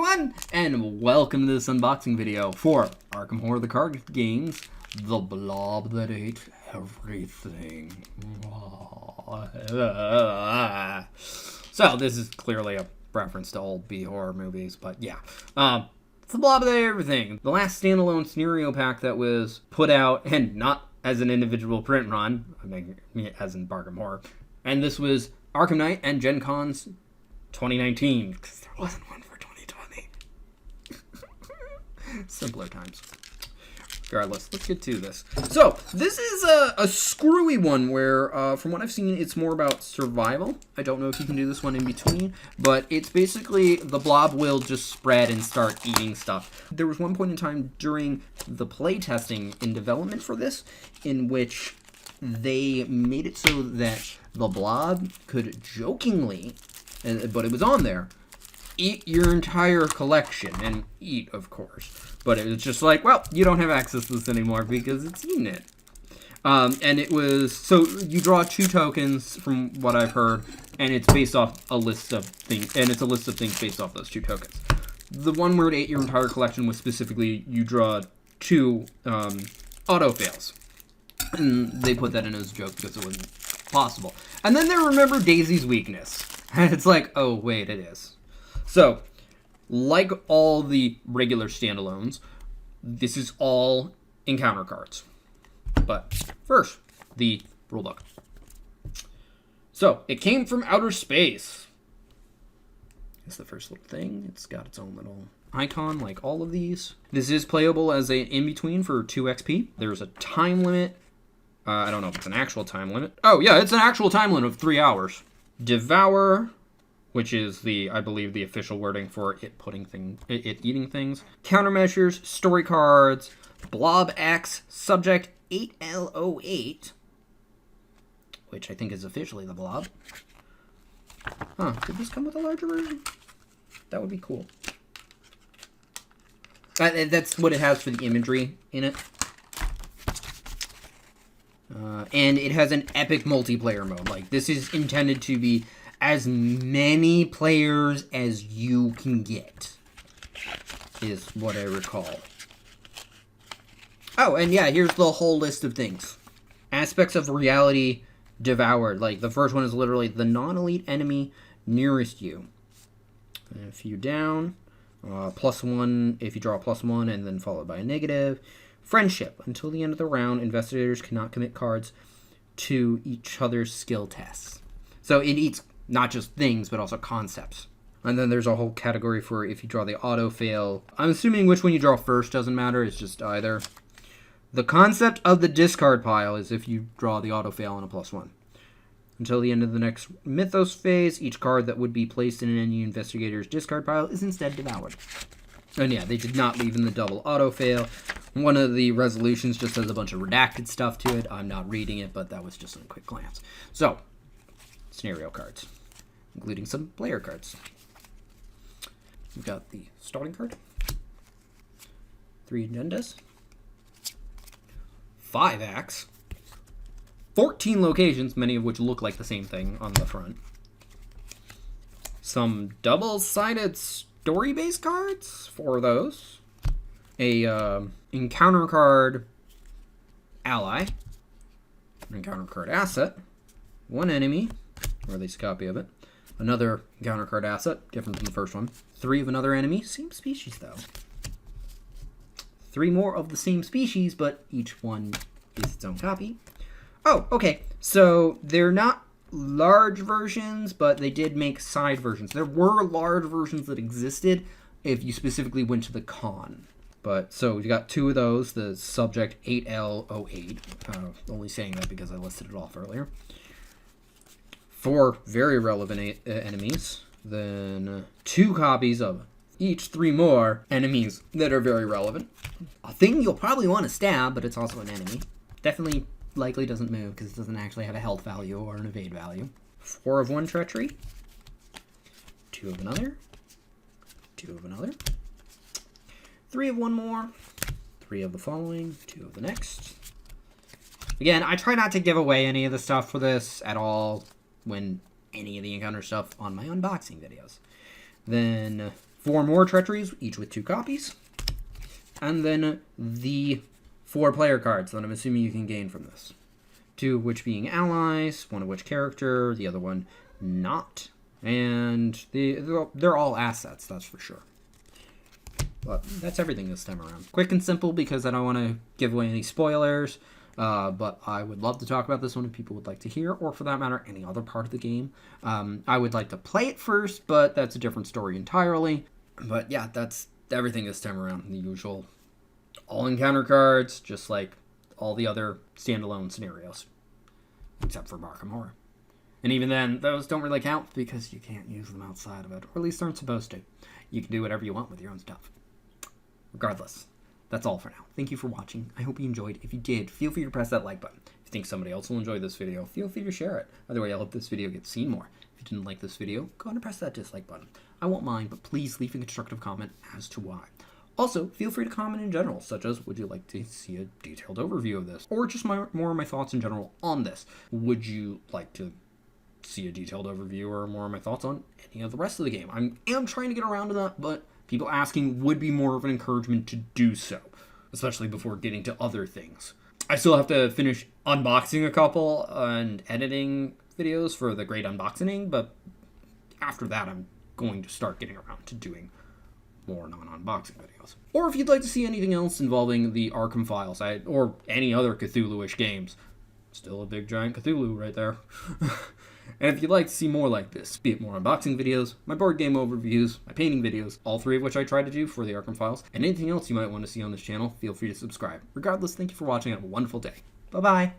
everyone, and welcome to this unboxing video for Arkham Horror the Card Games, The Blob That Ate Everything. So, this is clearly a reference to old B-horror movies, but yeah. It's The Blob That Ate Everything. The last standalone scenario pack that was put out, and not as an individual print run, I mean, as in Arkham Horror. And this was Arkham Knight and Gen Con's 2019, because there wasn't one for 2020. Simpler times. Regardless, let's get to this. So, this is a screwy one where, from what I've seen, it's more about survival. I don't know if you can do this one in between, but it's basically the blob will just spread and start eating stuff. There was one point in time during the playtesting in development for this, in which they made it so that the blob could jokingly, but it was on there, eat your entire collection, and eat, of course. But it was just like, well, you don't have access to this anymore because it's eating it. And it was, so you draw 2 tokens from what I've heard, and it's based off a list of things, and it's a list of things based off those 2 tokens. The one where it ate your entire collection was specifically, you draw 2 auto fails. And they put that in as a joke because it wasn't possible. And then they remember Daisy's weakness. And it's like, oh, wait, it is. So, like all the regular standalones, this is all encounter cards. But first, the rulebook. So, it came from outer space. It's the first little thing. It's got its own little icon, like all of these. This is playable as an in-between for 2 XP. There's a time limit. I don't know if it's an actual time limit. Oh, yeah, it's an actual time limit of 3 hours. Devour, which is I believe the official wording for it eating things. Countermeasures, story cards, Blob X, subject 8L08, which I think is officially the blob. Huh, did this come with a larger version? That would be cool. That's what it has for the imagery in it. And it has an epic multiplayer mode. Like, this is intended to be as many players as you can get, is what I recall. Oh, and yeah, here's the whole list of things. Aspects of reality devoured. Like, the first one is literally the non-elite enemy nearest you. And a few down. +1 if you draw a +1 and then followed by a negative. Friendship. Until the end of the round, investigators cannot commit cards to each other's skill tests. So it eats not just things, but also concepts. And then there's a whole category for if you draw the auto-fail. I'm assuming which one you draw first doesn't matter. It's just either. The concept of the discard pile is if you draw the auto-fail on a +1. Until the end of the next Mythos phase, each card that would be placed in any investigator's discard pile is instead devoured. And yeah, they did not leave in the double auto-fail. One of the resolutions just has a bunch of redacted stuff to it. I'm not reading it, but that was just a quick glance. So, scenario cards, including some player cards. We've got the starting card, 3 agendas, 5 acts, 14 locations, many of which look like the same thing on the front. Some double-sided story-based cards, 4 of those. A encounter card ally, an encounter card asset, 1 enemy, or at least a copy of it, another encounter card asset, different from the first one, 3 of another enemy, same species though, 3 more of the same species, but each one is its own copy. Oh, okay, so they're not large versions, but they did make side versions. There were large versions that existed if you specifically went to the con. But, so you got 2 of those, the subject 8L08, only saying that because I listed it off earlier. 4 very relevant enemies, then 2 copies of each 3 more enemies that are very relevant. A thing you'll probably want to stab, but it's also an enemy. Definitely likely doesn't move because it doesn't actually have a health value or an evade value. 4 of 1 treachery, 2 of another, 2 of another, 3 of 1 more, 3 of the following, 2 of the next. Again, I try not to give away any of the stuff for this at all when any of the encounter stuff on my unboxing videos. Then 4 more treacheries, each with 2 copies. And then the 4 player cards that I'm assuming you can gain from this. 2 of which being allies, 1 of which character, the other one not. And they're all assets, that's for sure. But that's everything this time around. Quick and simple because I don't want to give away any spoilers. But I would love to talk about this one if people would like to hear, or for that matter, any other part of the game. I would like to play it first, but that's a different story entirely. But yeah, that's everything this time around. The usual all encounter cards, just like all the other standalone scenarios, except for Arkham Horror. And even then, those don't really count because you can't use them outside of it, or at least aren't supposed to. You can do whatever you want with your own stuff. Regardless, that's all for now. Thank you for watching. I hope you enjoyed. If you did, feel free to press that like button. If you think somebody else will enjoy this video, feel free to share it. Either way, I hope this video gets seen more. If you didn't like this video, go ahead and press that dislike button. I won't mind, but please leave a constructive comment as to why. Also, feel free to comment in general, such as, would you like to see a detailed overview of this? Or just more of my thoughts in general on this. Would you like to see a detailed overview or more of my thoughts on any of the rest of the game? I am trying to get around to that, but people asking would be more of an encouragement to do so, especially before getting to other things. I still have to finish unboxing a couple and editing videos for the great unboxing, but after that I'm going to start getting around to doing more non-unboxing videos. Or if you'd like to see anything else involving the Arkham files, or any other Cthulhu-ish games. Still a big giant Cthulhu right there. And if you'd like to see more like this, be it more unboxing videos, my board game overviews, my painting videos, all 3 of which I try to do for the Arkham files, and anything else you might want to see on this channel, feel free to subscribe. Regardless, thank you for watching and have a wonderful day. Bye-bye!